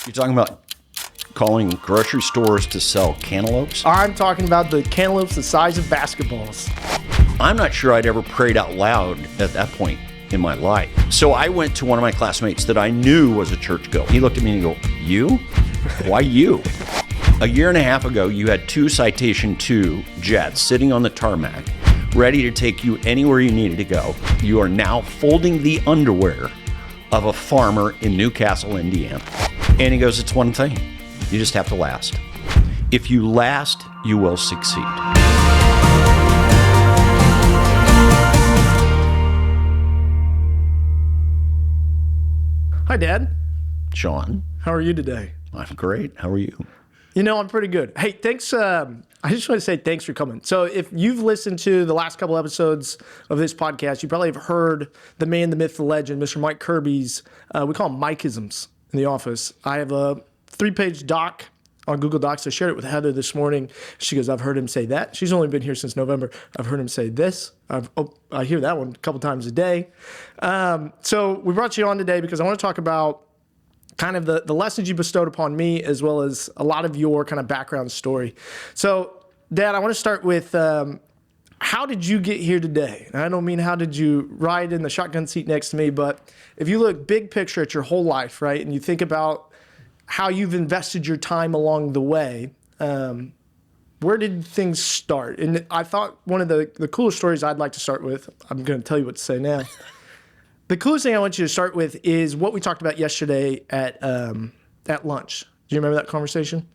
You're talking about calling grocery stores to sell cantaloupes? I'm talking about the cantaloupes the size of basketballs. I'm not sure I'd ever prayed out loud at that point in my life. So I went to one of my classmates that I knew was a churchgoer. He looked at me and he goes, "You? Why you?" A year and a half ago, you had two Citation II jets sitting on the tarmac, ready to take you anywhere you needed to go. You are now folding the underwear of a farmer in Newcastle, Indiana. And he goes, "It's one thing. You just have to last. If you last, you will succeed." Hi, Dad. Sean, How are you today? I'm great. How are you? You know, I'm pretty good. Hey, thanks. I just want to say thanks for coming. So if you've listened to the last couple episodes of this podcast, you probably have heard the man, the myth, the legend, Mr. Mike Kirby's, we call them Mikeisms in the office. I have a 3-page doc on Google Docs. I shared it with Heather this morning. She goes, "I've heard him say that." She's only been here since November. "I've heard him say this." I hear that one a couple times a day. So we brought you on today because I want to talk about kind of the lessons you bestowed upon me, as well as a lot of your kind of background story. So, Dad, I want to start with how did you get here today? And I don't mean how did you ride in the shotgun seat next to me, but if you look big picture at your whole life, right, and you think about how you've invested your time along the way, where did things start? And I thought one of the coolest stories I'd like to start with, I'm going to tell you what to say now. The coolest thing I want you to start with is what we talked about yesterday at lunch. Do you remember that conversation?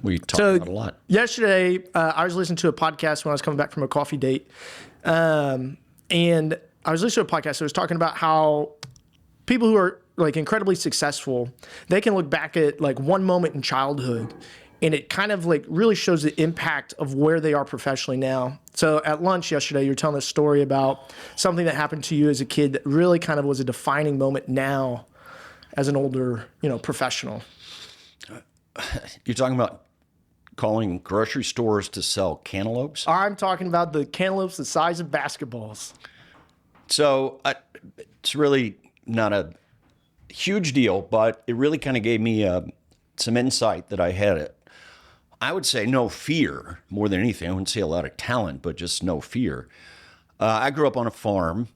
We talked about a lot. Yesterday, I was listening to a podcast when I was coming back from a coffee date. And I was listening to a podcast that was talking about how people who are like incredibly successful, they can look back at like one moment in childhood and it kind of like really shows the impact of where they are professionally now. So at lunch yesterday, you were telling a story about something that happened to you as a kid that really kind of was a defining moment now as an older, professional. You're talking about calling grocery stores to sell cantaloupes? I'm talking about the cantaloupes the size of basketballs. So it's really not a huge deal, but it really kind of gave me some insight that I had it. I would say no fear more than anything. I wouldn't say a lot of talent, but just no fear. I grew up on a farm,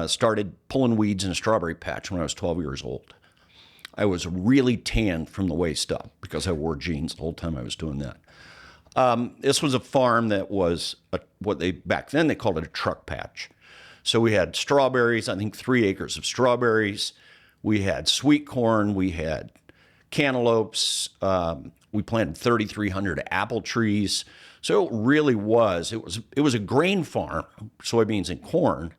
started pulling weeds in a strawberry patch when I was 12 years old. I was really tanned from the waist up because I wore jeans the whole time I was doing that. This was a farm that was back then they called it a truck patch. So we had strawberries, I think 3 acres of strawberries. We had sweet corn, we had cantaloupes, we planted 3,300 apple trees. So it really was, it was a grain farm, soybeans and corn,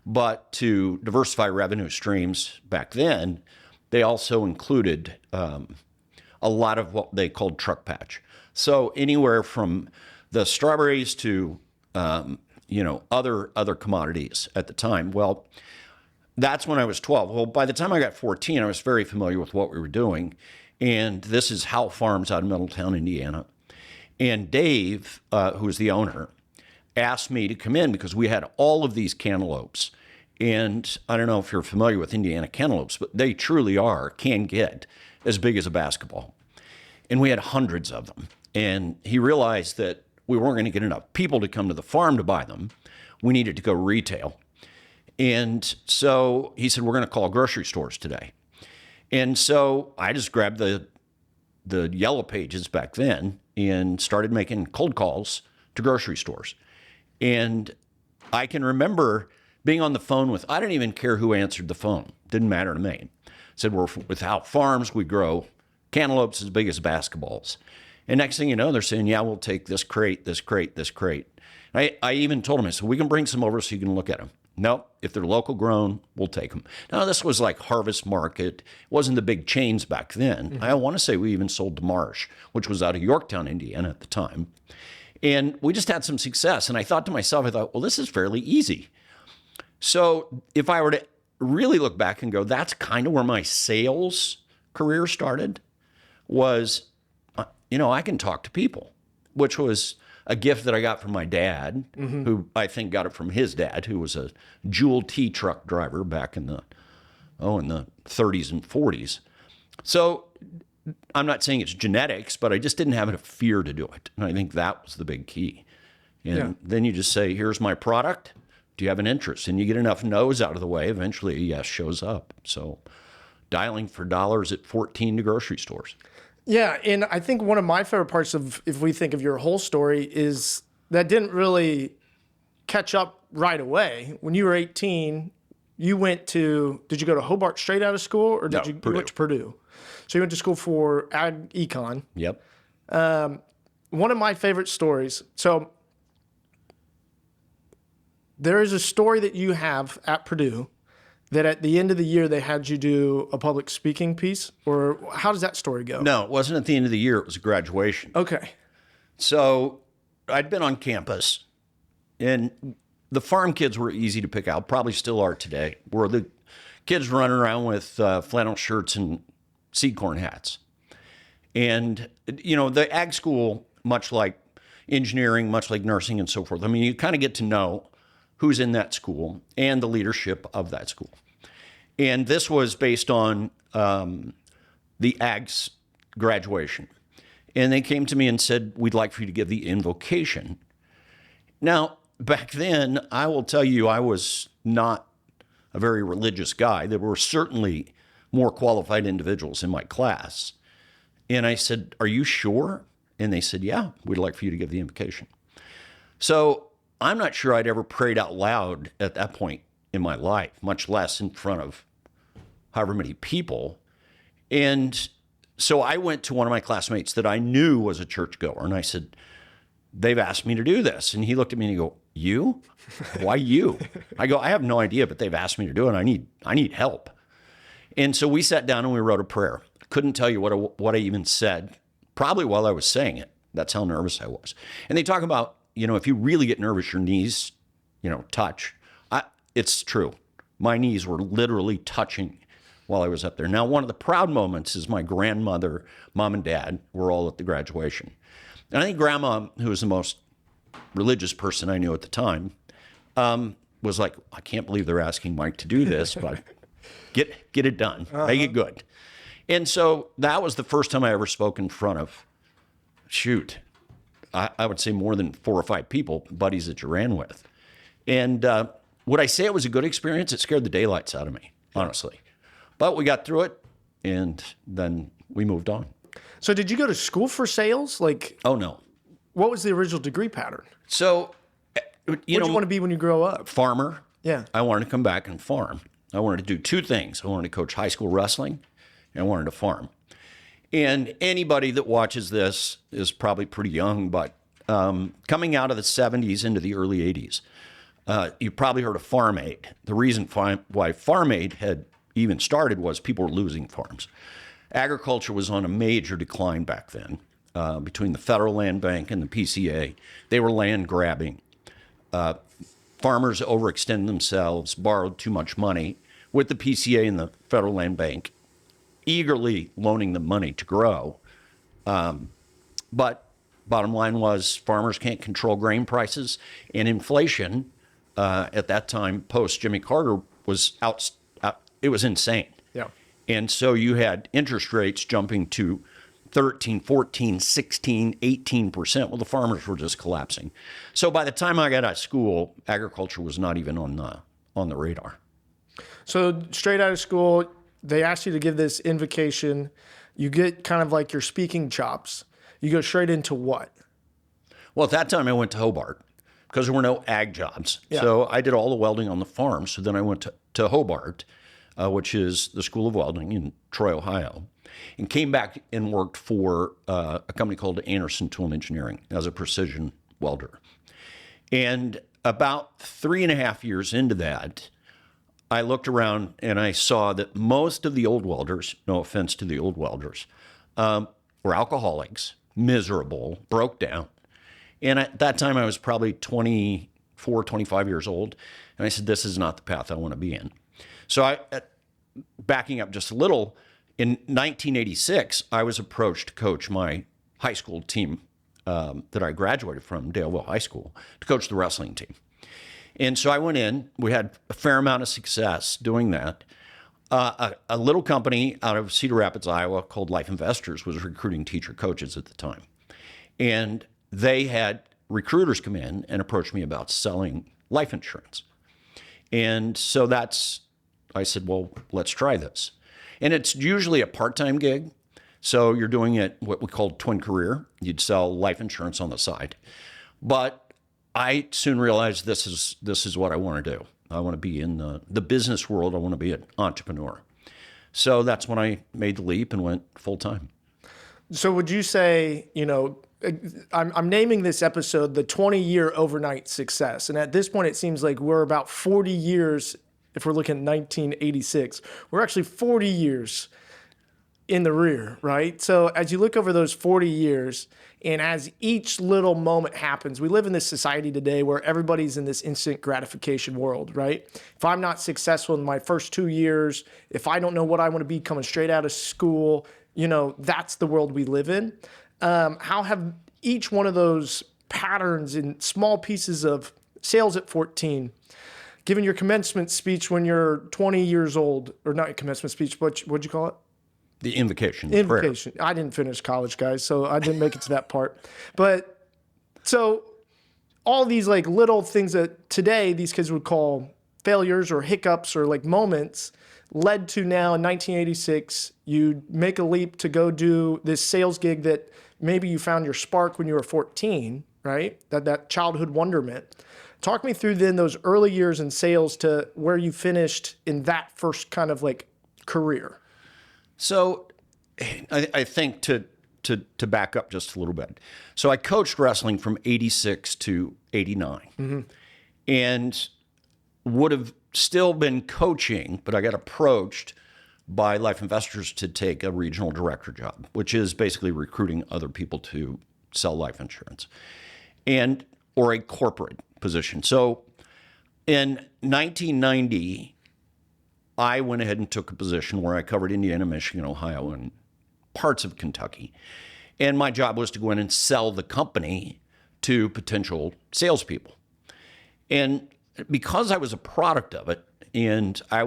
but to diversify revenue streams back then, they also included a lot of what they called truck patch. So anywhere from the strawberries to other commodities at the time. Well, that's when I was 12. Well, by the time I got 14, I was very familiar with what we were doing. And this is Howe Farms out of Middletown, Indiana. And Dave, who was the owner, asked me to come in because we had all of these cantaloupes. And I don't know if you're familiar with Indiana cantaloupes, but they truly can get as big as a basketball. And we had hundreds of them. And he realized that we weren't going to get enough people to come to the farm to buy them. We needed to go retail. And so he said, "We're going to call grocery stores today." And so I just grabbed the yellow pages back then and started making cold calls to grocery stores. And I can remember being on the phone with, I didn't even care who answered the phone. Didn't matter to me. Said, "We're with Howe Farms. We grow cantaloupes as big as basketballs." And next thing you know, they're saying, "Yeah, we'll take this crate, this crate, this crate." I even told them, I said, "We can bring some over so you can look at them." "Nope, if they're local grown, we'll take them." Now, this was like Harvest Market. It wasn't the big chains back then. Mm-hmm. I want to say we even sold to Marsh, which was out of Yorktown, Indiana at the time. And we just had some success. And I thought to myself, well, this is fairly easy. So if I were to really look back and go, that's kind of where my sales career started, was, I can talk to people, which was a gift that I got from my dad, mm-hmm. who I think got it from his dad, who was a Jewel T truck driver back in the 30s and 40s. So I'm not saying it's genetics, but I just didn't have enough fear to do it. And I think that was the big key. And then you just say, here's my product. Do you have an interest? And you get enough no's out of the way, eventually a yes shows up. So dialing for dollars at 14 to grocery stores. Yeah, and I think one of my favorite parts of, if we think of your whole story, is that didn't really catch up right away. When you were 18, you went to, did you go to Hobart straight out of school, or did you went to Purdue? So you went to school for ag econ. Yep. One of my favorite stories. So there is a story that you have at Purdue that at the end of the year they had you do a public speaking piece, or how does that story go? No, it wasn't at the end of the year. It was graduation. Okay. So I'd been on campus, and the farm kids were easy to pick out, probably still are today, were the kids running around with flannel shirts and seed corn hats. And, you know, the ag school, much like engineering, much like nursing and so forth, I mean, you kind of get to know who's in that school and the leadership of that school. And this was based on the ag's graduation. And they came to me and said, we'd like for you to give the invocation. Now, back then, I will tell you, I was not a very religious guy. There were certainly more qualified individuals in my class. And I said, are you sure? And they said, yeah, we'd like for you to give the invocation. So I'm not sure I'd ever prayed out loud at that point in my life, much less in front of however many people. And so I went to one of my classmates that I knew was a churchgoer, and I said, they've asked me to do this. And he looked at me and he go, you? Why you? I go, I have no idea, but they've asked me to do it. I need help. And so we sat down and we wrote a prayer. Couldn't tell you what I even said, probably while I was saying it. That's how nervous I was. And they talk about, you know, if you really get nervous, your knees, you know, touch. It's true. My knees were literally touching while I was up there. Now, one of the proud moments is my grandmother, mom and dad were all at the graduation. And I think grandma, who was the most religious person I knew at the time, was like, I can't believe they're asking Mike to do this, but get it done. Make it good. And so that was the first time I ever spoke in front of, I would say more than 4 or 5 people, buddies that you ran with. And would I say it was a good experience? It scared the daylights out of me, honestly. But we got through it, and then we moved on. So did you go to school for sales? Like, oh, no. What was the original degree pattern? So, What do you want to be when you grow up? Farmer. Yeah. I wanted to come back and farm. I wanted to do 2 things. I wanted to coach high school wrestling, and I wanted to farm. And anybody that watches this is probably pretty young, but coming out of the 70s into the early 80s, you probably heard of Farm Aid. The reason why Farm Aid had even started was people were losing farms. Agriculture was on a major decline back then between the Federal Land Bank and the PCA. They were land grabbing. Farmers overextended themselves, borrowed too much money, with the PCA and the Federal Land Bank eagerly loaning them money to grow. But bottom line was farmers can't control grain prices, and inflation at that time, post Jimmy Carter, was it was insane. Yeah. And so you had interest rates jumping to 13, 14, 16, 18%. Well, the farmers were just collapsing. So by the time I got out of school, agriculture was not even on the radar. So straight out of school, they asked you to give this invocation. You get kind of like your speaking chops. You go straight into what? Well, at that time, I went to Hobart because there were no ag jobs. Yeah. So I did all the welding on the farm. So then I went to Hobart, which is the School of Welding in Troy, Ohio, and came back and worked for a company called Anderson Tool and Engineering as a precision welder. And about 3.5 years into that, I looked around and I saw that most of the old welders, no offense to the old welders, were alcoholics, miserable, broke down. And at that time, I was probably 24, 25 years old. And I said, this is not the path I want to be in. So backing up just a little, in 1986, I was approached to coach my high school team that I graduated from, Daleville High School, to coach the wrestling team. And so I went in. We had a fair amount of success doing that. A little company out of Cedar Rapids, Iowa called Life Investors was recruiting teacher coaches at the time. And they had recruiters come in and approach me about selling life insurance. And so I said, well, let's try this. And it's usually a part-time gig. So you're doing it what we call twin career. You'd sell life insurance on the side. But I soon realized this is what I want to do. I want to be in the business world. I want to be an entrepreneur. So that's when I made the leap and went full time. So would you say, I'm naming this episode the 20-year overnight success. And at this point, it seems like we're about 40 years, if we're looking at 1986, we're actually 40 years in the rear, right? So as you look over those 40 years, and as each little moment happens, we live in this society today where everybody's in this instant gratification world, right? If I'm not successful in my first 2 years, if I don't know what I want to be coming straight out of school, that's the world we live in. How have each one of those patterns in small pieces of sales at 14, given your commencement speech when you're 20 years old, or not commencement speech, what'd you call it? The invocation. Invocation. Prayer. I didn't finish college, guys, so I didn't make it to that part. But so all these like little things that today these kids would call failures or hiccups or like moments led to now in 1986, you make a leap to go do this sales gig that maybe you found your spark when you were 14, right? That childhood wonderment. Talk me through then those early years in sales to where you finished in that first kind of like career. So I think to back up just a little bit. So I coached wrestling from 86 to 89 and would have still been coaching, but I got approached by Life Investors to take a regional director job, which is basically recruiting other people to sell life insurance or a corporate position. So in 1990, I went ahead and took a position where I covered Indiana, Michigan, Ohio, and parts of Kentucky. And my job was to go in and sell the company to potential salespeople. And because I was a product of it and I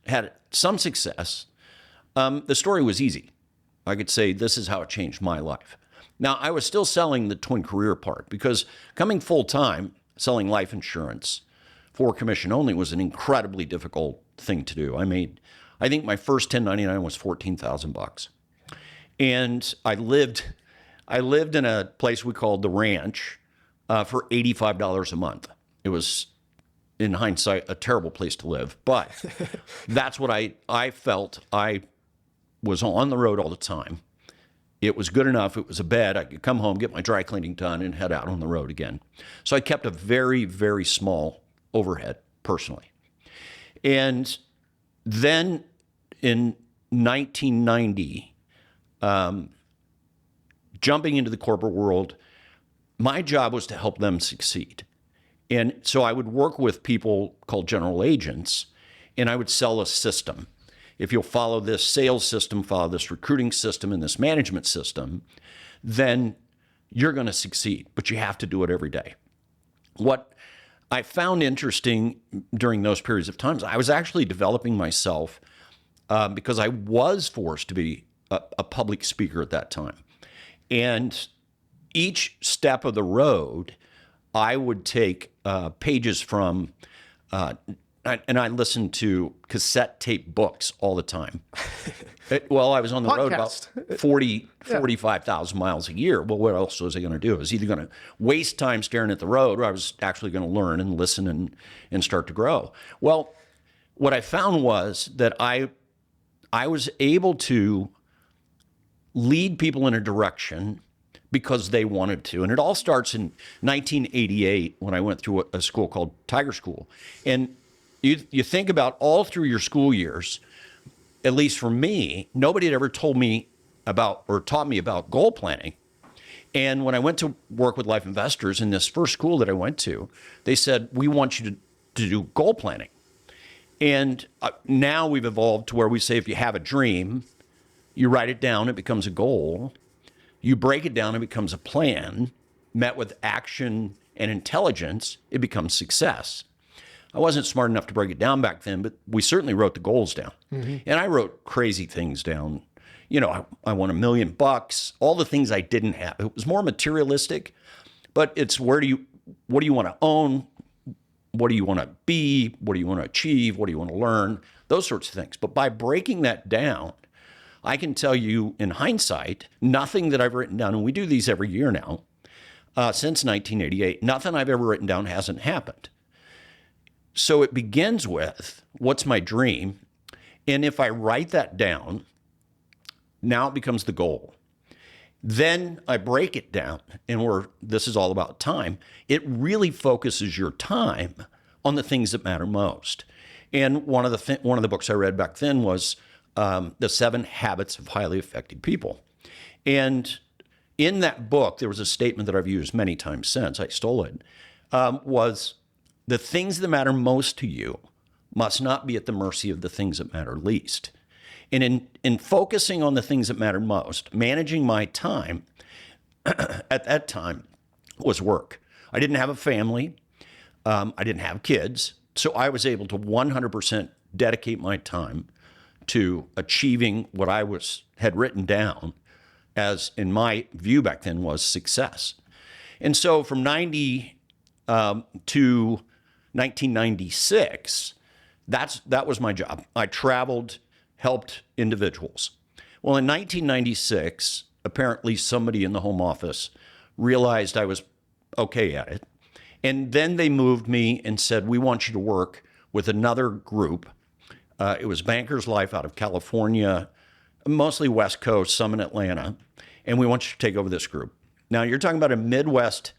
had some success, the story was easy. I could say this is how it changed my life. Now, I was still selling the twin career part because coming full time, selling life insurance for commission only was an incredibly difficult thing to do. I think my first 1099 was $14,000. And I lived in a place we called the Ranch for $85 a month. It was, in hindsight, a terrible place to live, but that's what I felt. I was on the road all the time. It was good enough. It was a bed. I could come home, get my dry cleaning done, and head out on the road again. So I kept a very, very small overhead personally. And then in 1990, jumping into the corporate world, my job was to help them succeed. And so I would work with people called general agents, and I would sell a system. If you'll follow this sales system, follow this recruiting system, and this management system, then you're going to succeed, but you have to do it every day. What I found interesting during those periods of times, I was actually developing myself because I was forced to be a public speaker at that time. And each step of the road, I would take pages from, and I listened to cassette tape books all the time. I was on the road about 45,000 miles a year. Well, what else was I going to do? I was either going to waste time staring at the road, or I was actually going to learn and listen and start to grow. Well, what I found was that I was able to lead people in a direction because they wanted to. And it all starts in 1988 when I went through a school called Tiger School. And you think about all through your school years, at least for me, nobody had ever told me about or taught me about goal planning. And when I went to work with Life Investors in this first school that I went to, they said, we want you to do goal planning. And now we've evolved to where we say if you have a dream, you write it down, it becomes a goal. You break it down, it becomes a plan. Met with action and intelligence, it becomes success. I wasn't smart enough to break it down back then, but we certainly wrote the goals down. And I wrote crazy things down. You know, I want $1 million, all the things I didn't have. It was more materialistic, but it's what do you want to own? What do you want to be? What do you want to achieve? What do you want to learn? Those sorts of things. But by breaking that down, I can tell you in hindsight, nothing that I've written down, and we do these every year now, since 1988, nothing I've ever written down hasn't happened. So it begins with, what's my dream? And if I write that down, now it becomes the goal. Then I break it down, and this is all about time. It really focuses your time on the things that matter most. And one of the books I read back then was The 7 Habits of Highly Effective People. And in that book, there was a statement that I've used many times since. I stole it. Was the things that matter most to you must not be at the mercy of the things that matter least. And in focusing on the things that matter most, managing my time at that time was work. I didn't have a family. I didn't have kids. So I was able to 100% dedicate my time to achieving what I had written down as, in my view back then, was success. And so from 90 to 1996, that was my job. I traveled, helped individuals. Well, in 1996, apparently somebody in the home office realized I was okay at it. And then they moved me and said, we want you to work with another group. It was Bankers Life out of California, mostly West Coast, some in Atlanta. And we want you to take over this group. Now, you're talking about a Midwest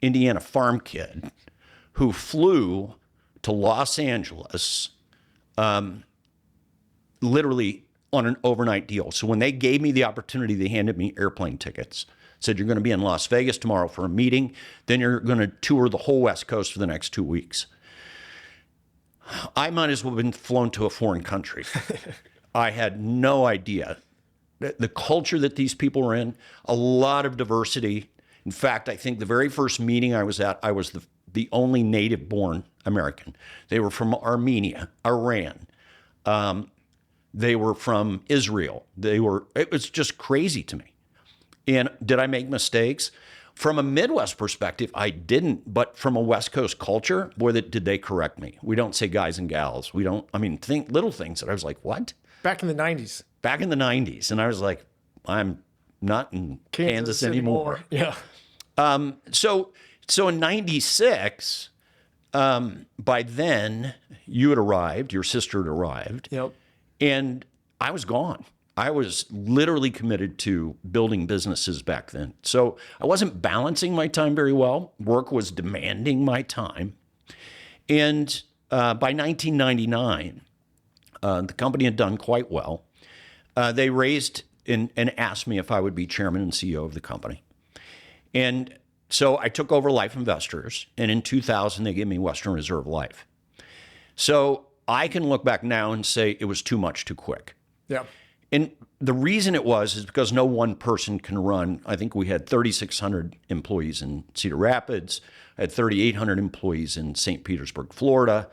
Indiana farm kid who flew to Los Angeles literally on an overnight deal. So when they gave me the opportunity, they handed me airplane tickets, said, you're going to be in Las Vegas tomorrow for a meeting. Then you're going to tour the whole West Coast for the next 2 weeks. I might as well have been flown to a foreign country. I had no idea the culture that these people were in, a lot of diversity. In fact, I think the very first meeting I was at, I was the only native-born American. They were from Armenia, Iran. They were from Israel. It was just crazy to me. And did I make mistakes? From a Midwest perspective, I didn't. But from a West Coast culture, boy, did they correct me. We don't say guys and gals. We don't, little things that I was like, what? Back in the 90s. Back in the 90s. And I was like, I'm not in Kansas anymore. Yeah. So in 96, by then you had arrived, your sister had arrived. Yep. And I was gone. I was literally committed to building businesses back then. So I wasn't balancing my time very well. Work was demanding my time. And by 1999, the company had done quite well. They raised and asked me if I would be chairman and CEO of the company. And so I took over Life Investors. And in 2000, they gave me Western Reserve Life. So I can look back now and say it was too much too quick. Yeah. And the reason it is because no one person can run. I think we had 3,600 employees in Cedar Rapids. I had 3,800 employees in St. Petersburg, Florida.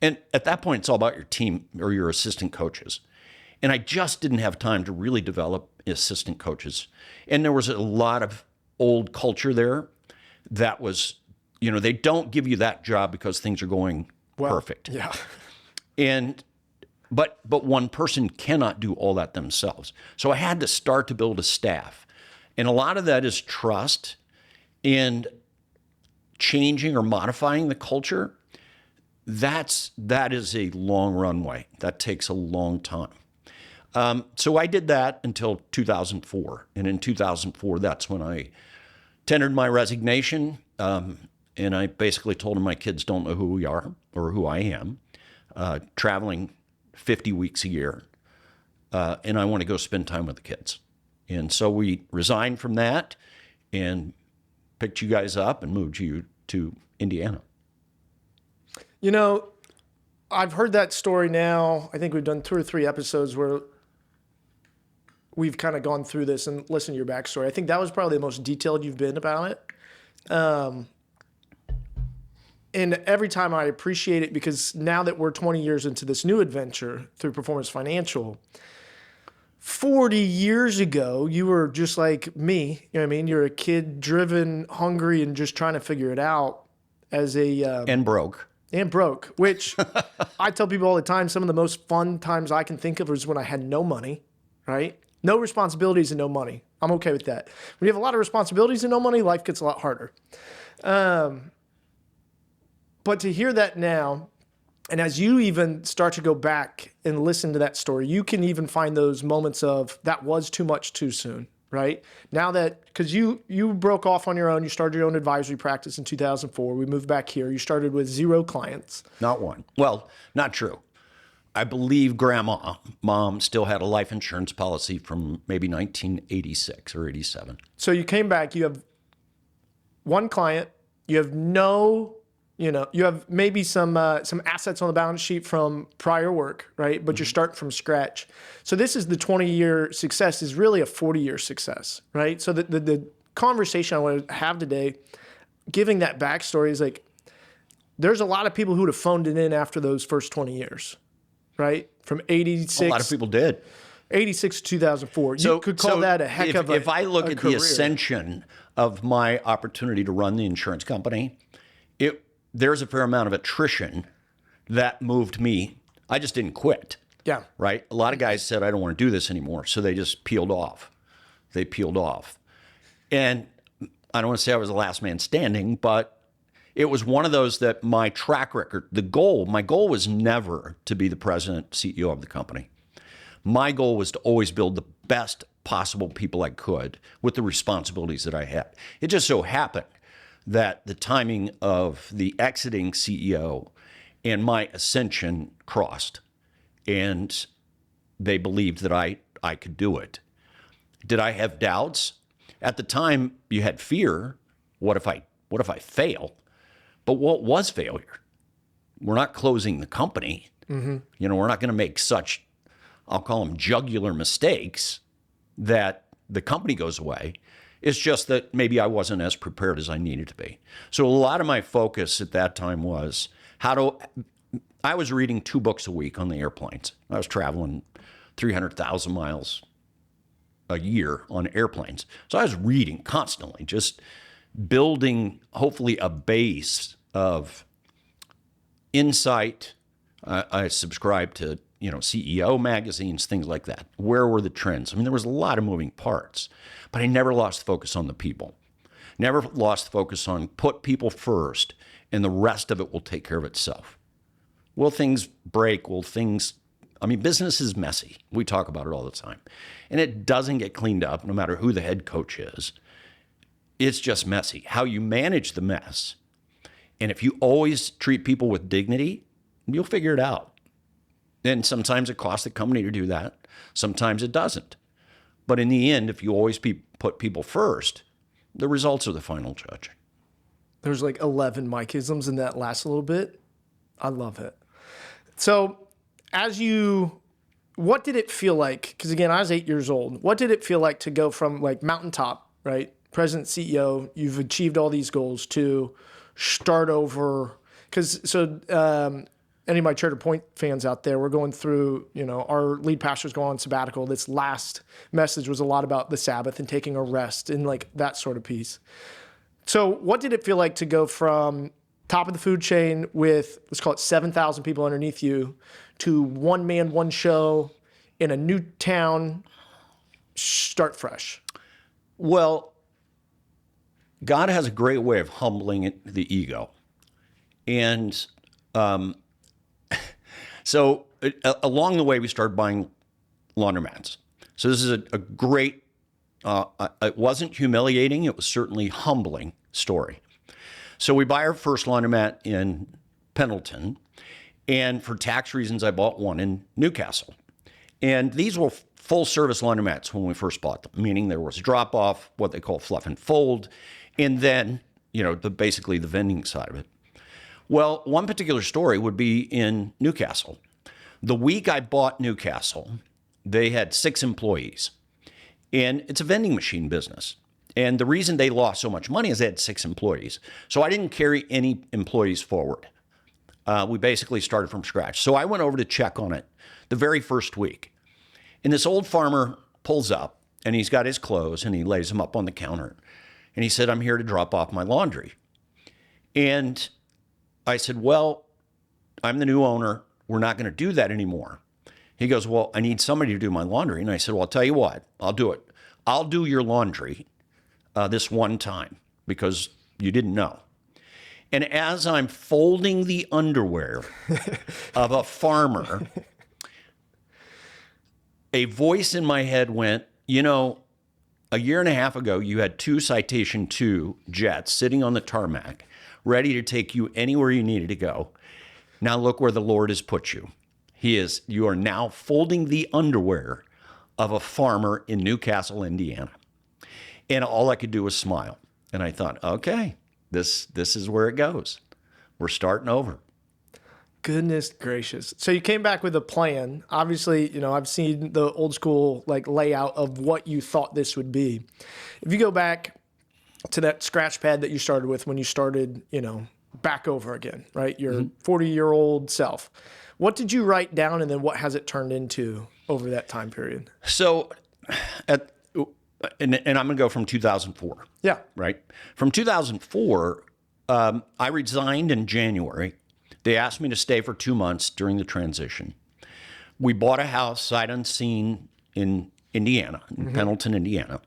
And at that point, it's all about your team or your assistant coaches. And I just didn't have time to really develop assistant coaches. And there was a lot of old culture there that was, they don't give you that job because things are going perfect. Yeah. But one person cannot do all that themselves. So I had to start to build a staff. And a lot of that is trust and changing or modifying the culture. That is a long runway. That takes a long time. So I did that until 2004. And in 2004, that's when I tendered my resignation. And I basically told them my kids don't know who we are or who I am. Traveling 50 weeks a year, and I want to go spend time with the kids. And so we resigned from that and picked you guys up and moved you to Indiana. I've heard that story now. I think we've done 2 or 3 episodes where we've kind of gone through this and listened to your backstory. I think that was probably the most detailed you've been about it. And every time I appreciate it, because now that we're 20 years into this new adventure through Performance Financial, 40 years ago, you were just like me. You know what I mean? You're a kid driven, hungry, and just trying to figure it out as And broke. and broke, which I tell people all the time, some of the most fun times I can think of was when I had no money, right? No responsibilities and no money. I'm okay with that. When you have a lot of responsibilities and no money, life gets a lot harder. But to hear that now, and as you even start to go back and listen to that story, you can even find those moments of that was too much too soon, right? Now that, because you broke off on your own, you started your own advisory practice in 2004. We moved back here. You started with 0 clients. Not one. Well, not true. I believe mom still had a life insurance policy from maybe 1986 or 87. So you came back, you have 1 client, you have no, you have maybe some assets on the balance sheet from prior work, right? But you're starting from scratch. So this is the 20-year success is really a 40-year success, right? So the conversation I want to have today, giving that backstory is like, there's a lot of people who would have phoned it in after those first 20 years, right? From 86. A lot of people did. 86 to 2004. You could call that a heck of a If I look a at career. the ascension of my opportunity to run the insurance company, there's a fair amount of attrition that moved me. I just didn't quit. Yeah. Right? A lot of guys said, I don't want to do this anymore. So they just peeled off. They peeled off. And I don't want to say I was the last man standing, but it was one of those that my track record, my goal was never to be the president, CEO of the company. My goal was to always build the best possible people I could with the responsibilities that I had. It just so happened that the timing of the exiting CEO and my ascension crossed, and they believed that I could do it. Did I have doubts? At the time, you had fear. What if I fail? But what was failure? We're not closing the company. Mm-hmm. We're not going to make such, I'll call them jugular mistakes that the company goes away. It's just that maybe I wasn't as prepared as I needed to be. So a lot of my focus at that time was I was reading 2 books a week on the airplanes. I was traveling 300,000 miles a year on airplanes. So I was reading constantly, just building hopefully a base of insight. I subscribed to CEO magazines, things like that. Where were the trends? I mean, there was a lot of moving parts, but I never lost focus on the people. Never lost focus on put people first, and the rest of it will take care of itself. Will things break? Business is messy. We talk about it all the time. And it doesn't get cleaned up no matter who the head coach is. It's just messy. How you manage the mess. And if you always treat people with dignity, you'll figure it out. And sometimes it costs the company to do that. Sometimes it doesn't. But in the end, if you always put people first, the results are the final judge. There's like 11 Mike-isms in that last little bit. I love it. So what did it feel like? Because again, I was 8 years old. What did it feel like to go from like mountaintop, right? President, CEO, you've achieved all these goals to start over. Any of my Charter Point fans out there, we're going through, our lead pastor's going on sabbatical. This last message was a lot about the Sabbath and taking a rest and like that sort of piece. So what did it feel like to go from top of the food chain with, let's call it 7,000 people underneath you, to one man, one show in a new town, start fresh? Well, God has a great way of humbling the ego. And so along the way, we started buying laundromats. So this is a great, it wasn't humiliating. It was certainly humbling story. So we buy our first laundromat in Pendleton. And for tax reasons, I bought one in Newcastle. And these were full service laundromats when we first bought them, meaning there was drop off, what they call fluff and fold, and then, basically the vending side of it. Well, one particular story would be in Newcastle. The week I bought Newcastle, they had 6 employees. And it's a vending machine business. And the reason they lost so much money is they had 6 employees. So I didn't carry any employees forward. We basically started from scratch. So I went over to check on it the very first week. And this old farmer pulls up, and he's got his clothes, and he lays them up on the counter. And he said, I'm here to drop off my laundry. And I said, well, I'm the new owner. We're not going to do that anymore. He goes, well, I need somebody to do my laundry. And I said, well, I'll tell you what, I'll do it. I'll do your laundry this one time because you didn't know. And as I'm folding the underwear of a farmer, a voice in my head went, you know, a year and a half ago, you had 2 Citation II jets sitting on the tarmac, ready to take you anywhere you needed to go. Now look where the Lord has put you. You are now folding the underwear of a farmer in Newcastle, Indiana. And all I could do was smile. And I thought, okay, this is where it goes. We're starting over. Goodness gracious. So you came back with a plan. Obviously, you know, I've seen the old school like layout of what you thought this would be. If you go back to that scratch pad that you started with when you started, you know, back over again, right? Your 40-year-old self. What did you write down, and then what has it turned into over that time period? So, and I'm going to go from 2004. Yeah. Right? From 2004, I resigned in January. They asked me to stay for 2 months during the transition. We bought a house sight unseen in Indiana, in Pendleton, Indiana.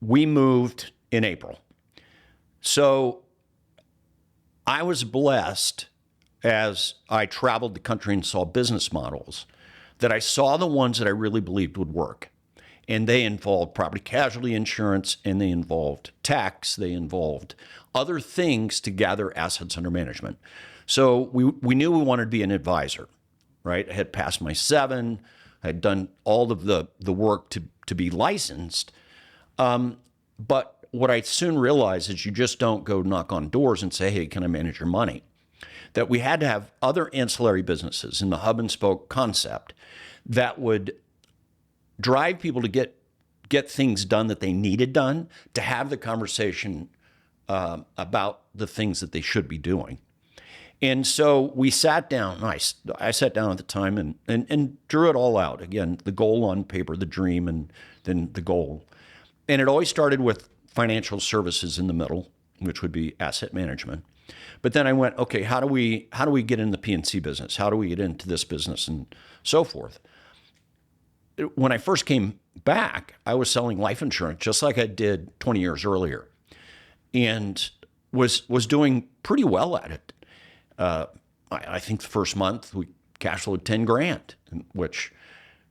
We moved in April. So I was blessed as I traveled the country and saw business models that I saw the ones that I really believed would work. And they involved property casualty insurance, and they involved tax, they involved other things to gather assets under management. So we knew we wanted to be an advisor, right? I had passed my 7, I had done all of the work to be licensed. But what I soon realized is you just don't go knock on doors and say, hey, can I manage your money? That we had to have other ancillary businesses in the hub and spoke concept that would drive people to get things done that they needed done, to have the conversation about the things that they should be doing. And so we sat down, I sat down at the time and drew it all out. Again, the goal on paper, the dream, and then the goal. And it always started with financial services in the middle, which would be asset management. But then I went, okay, how do we get in the P&C business? How do we get into this business and so forth? When I first came back, I was selling life insurance just like I did 20 years earlier, and was doing pretty well at it. I think the first month we cash flowed $10,000, which,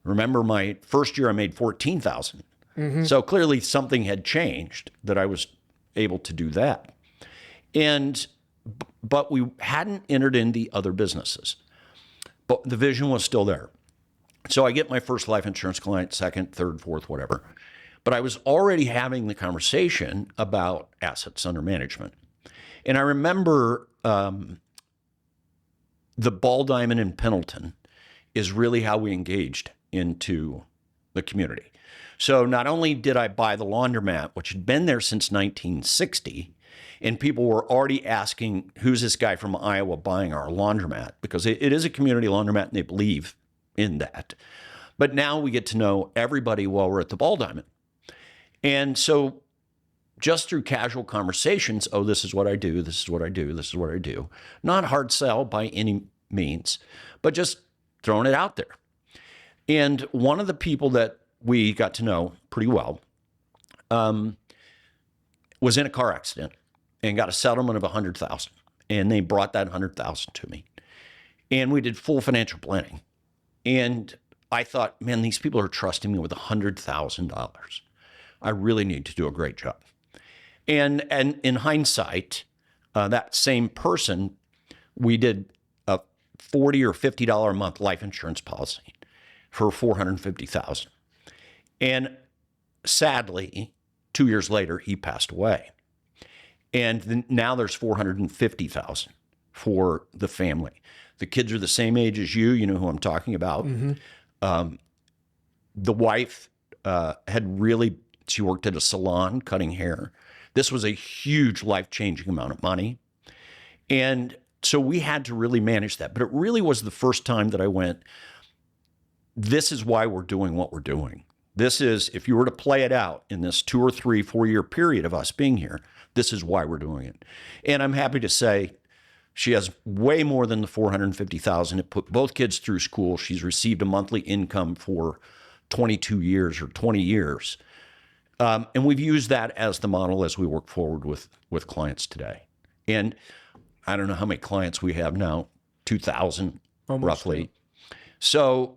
remember, my first year I made $14,000. So clearly something had changed that I was able to do that. But we hadn't entered into other businesses. But the vision was still there. So I get my first life insurance client, second, third, fourth, whatever. But I was already having the conversation about assets under management. And I remember the Ball Diamond in Pendleton is really how we engaged into the community. So not only did I buy the laundromat, which had been there since 1960, and people were already asking, who's this guy from Iowa buying our laundromat? Because it is a community laundromat, and they believe in that. But now we get to know everybody while we're at the Ball Diamond. And so just through casual conversations, oh, this is what I do, this is what I do, this is what I do. Not hard sell by any means, but just throwing it out there. And one of the people that we got to know pretty well was in a car accident and got a settlement of $100,000. And they brought that $100,000 to me. And we did full financial planning. And I thought, man, these people are trusting me with $100,000. I really need to do a great job. And in hindsight, that same person, we did a $40 or $50 a month life insurance policy for $450,000. And sadly, 2 years later, he passed away. And now there's $450,000 for the family. The kids are the same age as you. You know who I'm talking about. The wife had really She worked at a salon cutting hair. This was a huge life-changing amount of money. And so we had to really manage that. But it really was the first time that I went, this is why we're doing what we're doing. This is, if you were to play it out in this 2 or 3, 4-year period of us being here, this is why we're doing it. And I'm happy to say she has way more than the $450,000. It put both kids through school. She's received a monthly income for 22 years or 20 years. And we've used that as the model as we work forward with clients today. And I don't know how many clients we have now, 2,000 roughly. So,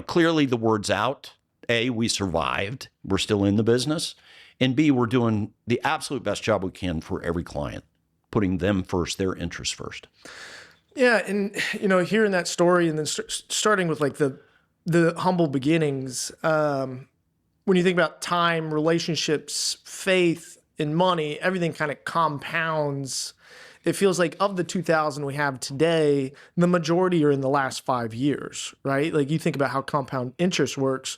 clearly the word's out. A, we survived. We're still in the business. And B, we're doing the absolute best job we can for every client, putting them first, their interests first. Yeah. And, hearing that story and then starting with like the humble beginnings, when you think about time, relationships, faith, and money, everything kind of compounds. It feels like of the 2,000 we have today, the majority are in the last 5 years, right? Like you think about how compound interest works,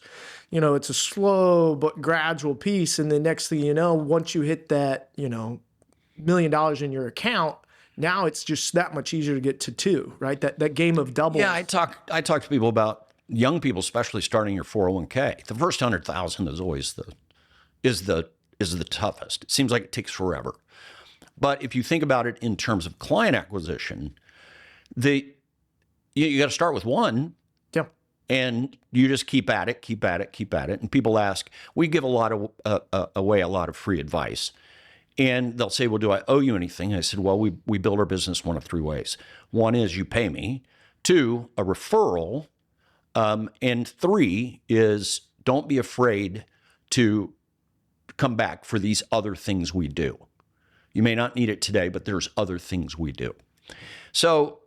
it's a slow but gradual piece. And the next thing you know, once you hit that, $1 million in your account, now it's just that much easier to get to 2, right? That game of doubles. Yeah, I talk to people about young people, especially starting your 401k. The first 100,000 is always the toughest. It seems like it takes forever. But if you think about it in terms of client acquisition, you got to start with one. Yeah. And you just keep at it. And people ask, we give away a lot of free advice. And they'll say, well, do I owe you anything? I said, well, we build our business one of 3 ways. One is you pay me. 2, a referral. And 3 is don't be afraid to come back for these other things we do. You may not need it today, but there's other things we do. So,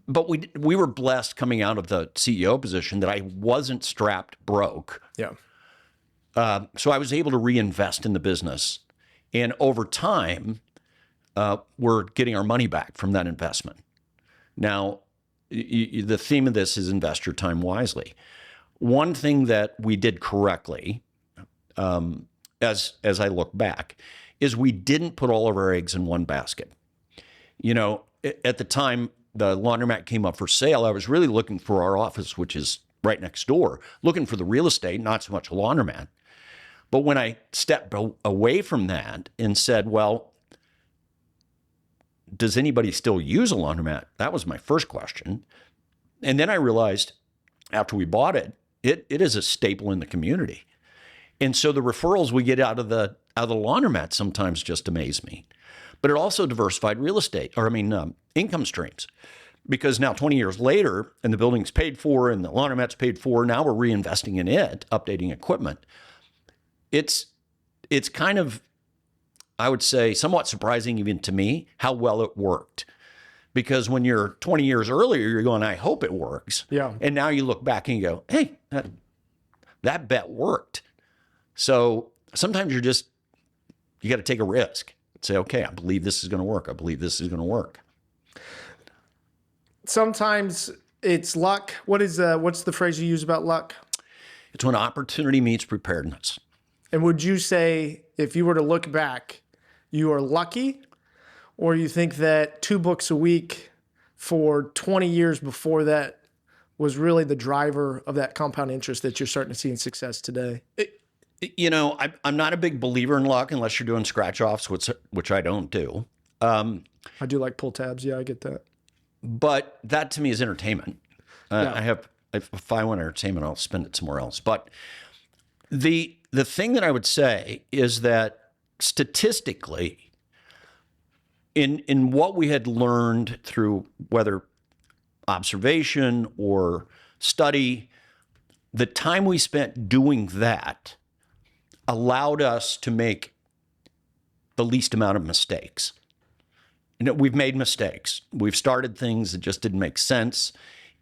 but we were blessed coming out of the CEO position that I wasn't strapped broke. Yeah. So I was able to reinvest in the business. And over time, we're getting our money back from that investment. Now, the theme of this is invest your time wisely. One thing that we did correctly, as I look back, is we didn't put all of our eggs in one basket. At the time the laundromat came up for sale, I was really looking for our office, which is right next door, looking for the real estate, not so much a laundromat. But when I stepped away from that and said, well, does anybody still use a laundromat? That was my first question. And then I realized after we bought it, it is a staple in the community. And so the referrals we get out of the laundromat sometimes just amaze me. But it also diversified income streams. Because now 20 years later, and the building's paid for and the laundromat's paid for, now we're reinvesting in it, updating equipment. It's kind of, I would say, somewhat surprising even to me how well it worked. Because when you're 20 years earlier, you're going, I hope it works. Yeah. And now you look back and you go, hey, that bet worked. So sometimes you got to take a risk. Say, okay, I believe this is going to work. I believe this is going to work. Sometimes it's luck. What's the phrase you use about luck? It's when opportunity meets preparedness. And would you say, if you were to look back, you are lucky, or you think that 2 books a week for 20 years before that was really the driver of that compound interest that you're starting to see in success today? I'm not a big believer in luck unless you're doing scratch-offs, which I don't do. I do like pull tabs. Yeah, I get that. But that to me is entertainment. Yeah. If I want entertainment, I'll spend it somewhere else. But the thing that I would say is that statistically, in what we had learned through whether observation or study, the time we spent doing that allowed us to make the least amount of mistakes. We've made mistakes. We've started things that just didn't make sense.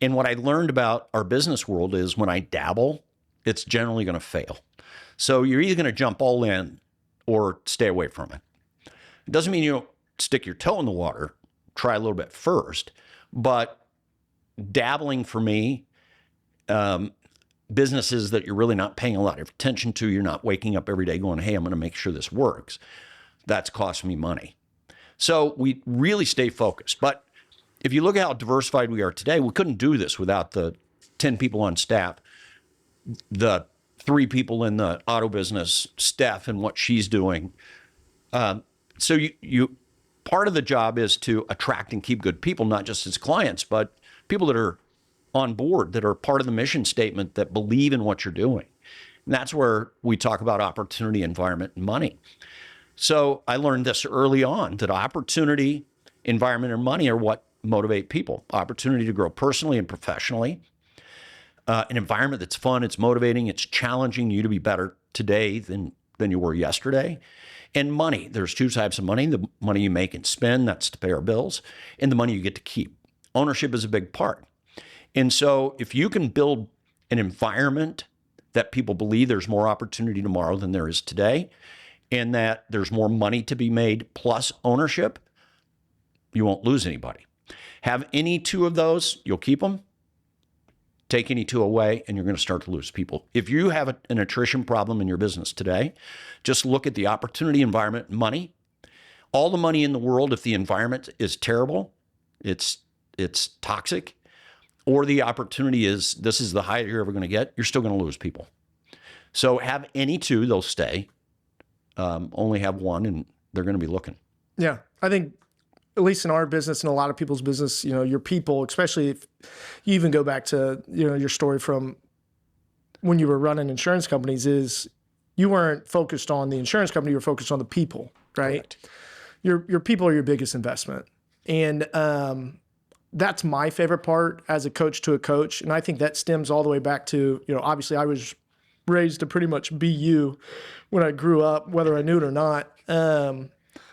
And what I learned about our business world is when I dabble, it's generally going to fail. So you're either going to jump all in or stay away from it. It doesn't mean you don't stick your toe in the water, try a little bit first, but dabbling for me businesses that you're really not paying a lot of attention to. You're not waking up every day going, hey, I'm going to make sure this works. That's cost me money. So we really stay focused. But if you look at how diversified we are today, we couldn't do this without the 10 people on staff, the 3 people in the auto business, Steph and what she's doing. So you part of the job is to attract and keep good people, not just as clients, but people that are on board, that are part of the mission statement, that believe in what you're doing. And that's where we talk about opportunity, environment, and money. So I learned this early on, that opportunity, environment, and money are what motivate people. Opportunity to grow personally and professionally. An environment that's fun, it's motivating, it's challenging you to be better today than you were yesterday. And money, there's 2 types of money: the money you make and spend, that's to pay our bills, and the money you get to keep. Ownership is a big part. And so if you can build an environment that people believe there's more opportunity tomorrow than there is today, and that there's more money to be made plus ownership, you won't lose anybody. Have any 2 of those, you'll keep them. Take any 2 away, and you're going to start to lose people. If you have an attrition problem in your business today, just look at the opportunity, environment, money. All the money in the world, if the environment is terrible, it's toxic, or the opportunity is this is the height you're ever going to get, you're still going to lose people. So have any 2, they'll stay. Only have 1, and they're going to be looking. Yeah, I think at least in our business and a lot of people's business, your people, especially if you even go back to, your story from when you were running insurance companies, is you weren't focused on the insurance company, you were focused on the people, right? Correct. Your people are your biggest investment. And that's my favorite part as a coach to a coach. And I think that stems all the way back to, obviously I was raised to pretty much be you when I grew up, whether I knew it or not.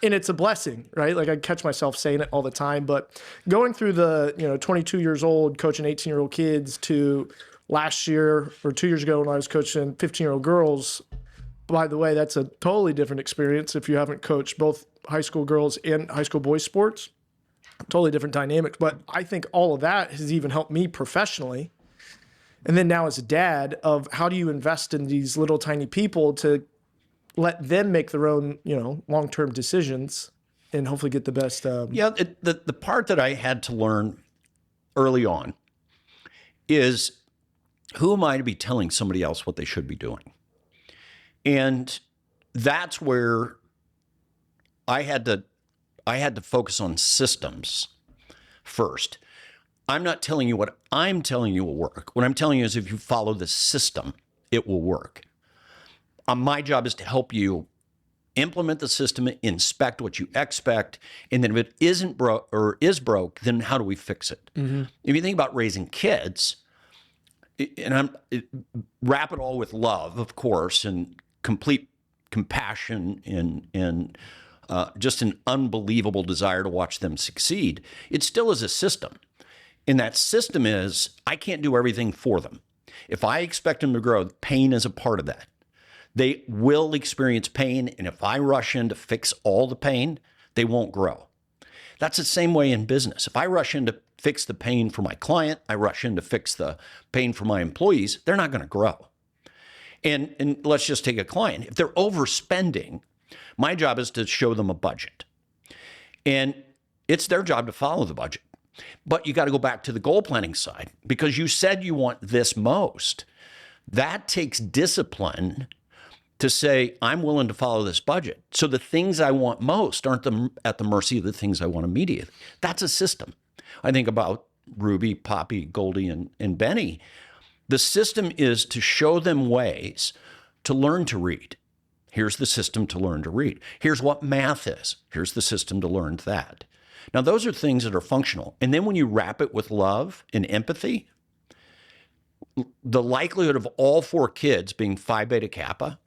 And it's a blessing, right? Like I catch myself saying it all the time, but going through the, 22 years old, coaching 18-year-old kids to last year or 2 years ago when I was coaching 15-year-old girls, by the way, that's a totally different experience if you haven't coached both high school girls and high school boys sports. Totally different dynamics. But I think all of that has even helped me professionally. And then now as a dad, of how do you invest in these little tiny people to let them make their own, long-term decisions and hopefully get the best. The part that I had to learn early on is, who am I to be telling somebody else what they should be doing? And that's where I had to focus on systems first. I'm not telling you what I'm telling you will work. What I'm telling you is, if you follow the system, it will work. My job is to help you implement the system, inspect what you expect, and then if it isn't broke or is broke, then how do we fix it? Mm-hmm. If you think about raising kids, and wrap it all with love, of course, and complete compassion and just an unbelievable desire to watch them succeed, it still is a system. And that system is, I can't do everything for them. If I expect them to grow, pain is a part of that. They will experience pain, and if I rush in to fix all the pain, they won't grow. That's the same way in business. If I rush in to fix the pain for my client, I rush in to fix the pain for my employees, they're not going to grow. And let's just take a client. If they're overspending, my job is to show them a budget. And it's their job to follow the budget. But you got to go back to the goal planning side, because you said you want this most. That takes discipline to say, I'm willing to follow this budget. So the things I want most aren't at the mercy of the things I want immediately. That's a system. I think about Ruby, Poppy, Goldie, and Benny. The system is to show them ways to learn to read. Here's the system to learn to read. Here's what math is. Here's the system to learn that. Now, those are things that are functional. And then when you wrap it with love and empathy, the likelihood of all 4 kids being Phi Beta Kappa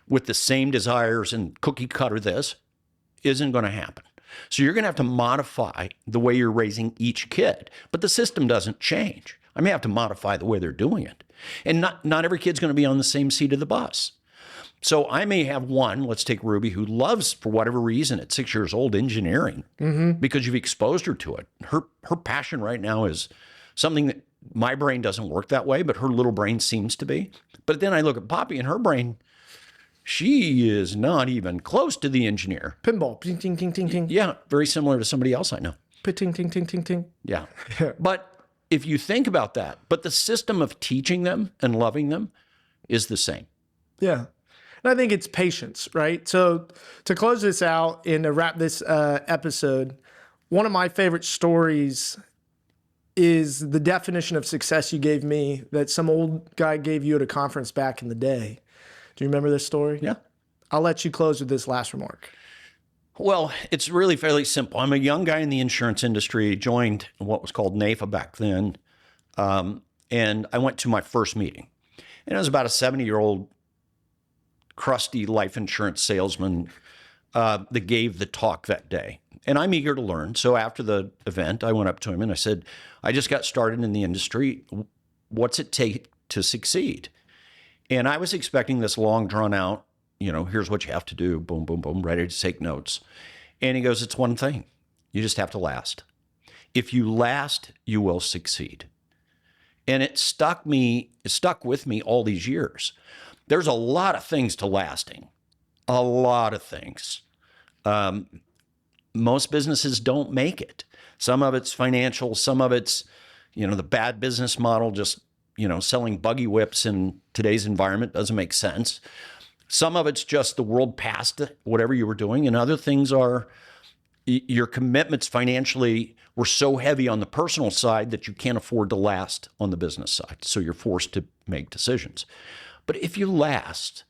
with the same desires and cookie cutter this isn't going to happen. So you're going to have to modify the way you're raising each kid. But the system doesn't change. I may have to modify the way they're doing it. And not every kid's going to be on the same seat of the bus. So I may have one, let's take Ruby, who loves, for whatever reason, at 6 years old, engineering, because you've exposed her to it. Her passion right now is something that my brain doesn't work that way, but her little brain seems to be. But then I look at Poppy and her brain, she is not even close to the engineer. Pinball. Ting, ting, ting, ting, ting. Yeah, very similar to somebody else I know. Ting, ting, ting, ting, ting. Yeah. But if you think about that, but the system of teaching them and loving them is the same. Yeah. And I think it's patience, right? So to close this out and to wrap this episode, one of my favorite stories is the definition of success you gave me that some old guy gave you at a conference back in the day. Do you remember this story? Yeah. I'll let you close with this last remark. Well, it's really fairly simple. I'm a young guy in the insurance industry, joined what was called NAFA back then, and I went to my first meeting. And it was about a 70-year-old crusty life insurance salesman that gave the talk that day. And I'm eager to learn. So after the event, I went up to him and I said, I just got started in the industry. What's it take to succeed? And I was expecting this long drawn out, here's what you have to do, boom, boom, boom, ready to take notes. And he goes, it's one thing. You just have to last. If you last, you will succeed. And it stuck with me all these years. There's a lot of things to lasting, a lot of things. Most businesses don't make it. Some of it's financial, some of it's, the bad business model, just, selling buggy whips in today's environment doesn't make sense. Some of it's just the world past whatever you were doing. And other things are your commitments financially were so heavy on the personal side that you can't afford to last on the business side. So you're forced to make decisions. But if you last,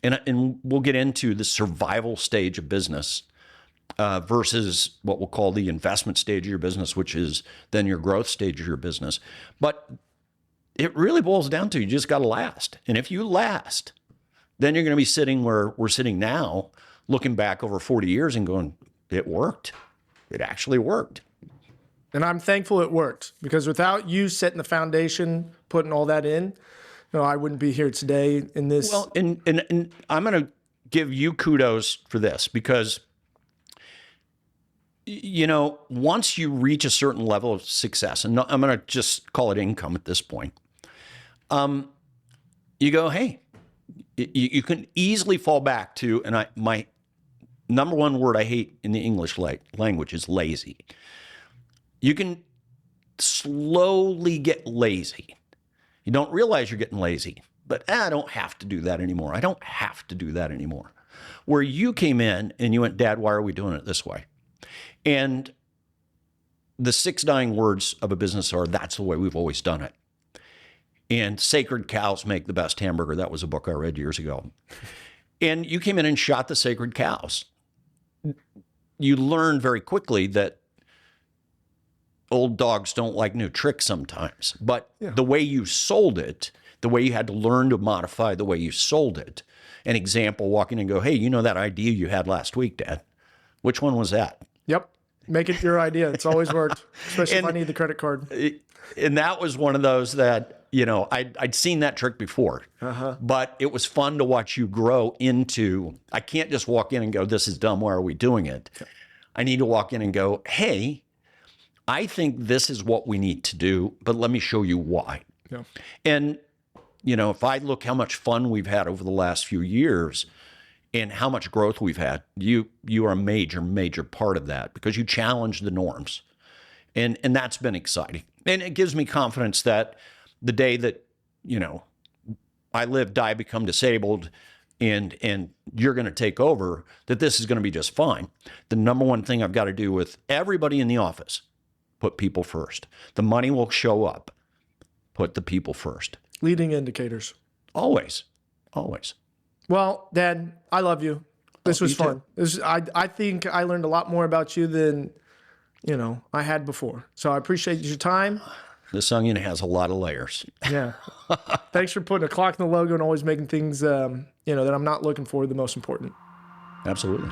and we'll get into the survival stage of business versus what we'll call the investment stage of your business, which is then your growth stage of your business. But it really boils down to you just got to last. And if you last, then you're going to be sitting where we're sitting now, looking back over 40 years and going, it worked. It actually worked. And I'm thankful it worked, because without you setting the foundation, putting all that in, I wouldn't be here today in this. Well, and I'm going to give you kudos for this, because once you reach a certain level of success, and I'm going to just call it income at this point, you go, hey, you can easily fall back to, and my number one word I hate in the English language is lazy. You can slowly get lazy. You don't realize you're getting lazy, but I don't have to do that anymore. I don't have to do that anymore. Where you came in and you went, Dad, why are we doing it this way? And the 6 dying words of a business are, that's the way we've always done it. And sacred cows make the best hamburger. That was a book I read years ago. And you came in and shot the sacred cows. You learn very quickly that old dogs don't like new tricks sometimes. But the way you sold it, the way you had to learn to modify the way you sold it. An example, walking and go, hey, that idea you had last week, Dad? Which one was that? Yep. Make it your idea. It's always worked, especially if I need the credit card. And that was one of those that, I'd seen that trick before, but it was fun to watch you grow into, I can't just walk in and go, this is dumb, why are we doing it? I need to walk in and go, hey, I think this is what we need to do, but let me show you why. Yeah. And, if I look how much fun we've had over the last few years and how much growth we've had, you are a major, major part of that, because you challenge the norms. And that's been exciting. And it gives me confidence that the day that, I live, die, become disabled, and you're going to take over, that this is going to be just fine. The number one thing I've got to do with everybody in the office, put people first. The money will show up. Put the people first. Leading indicators. Always. Always. Well, Dad, I love you. This was fun. I think I learned a lot more about you than, I had before. So I appreciate your time. This onion has a lot of layers. Yeah. Thanks for putting a clock in the logo and always making things, that I'm not looking for the most important. Absolutely.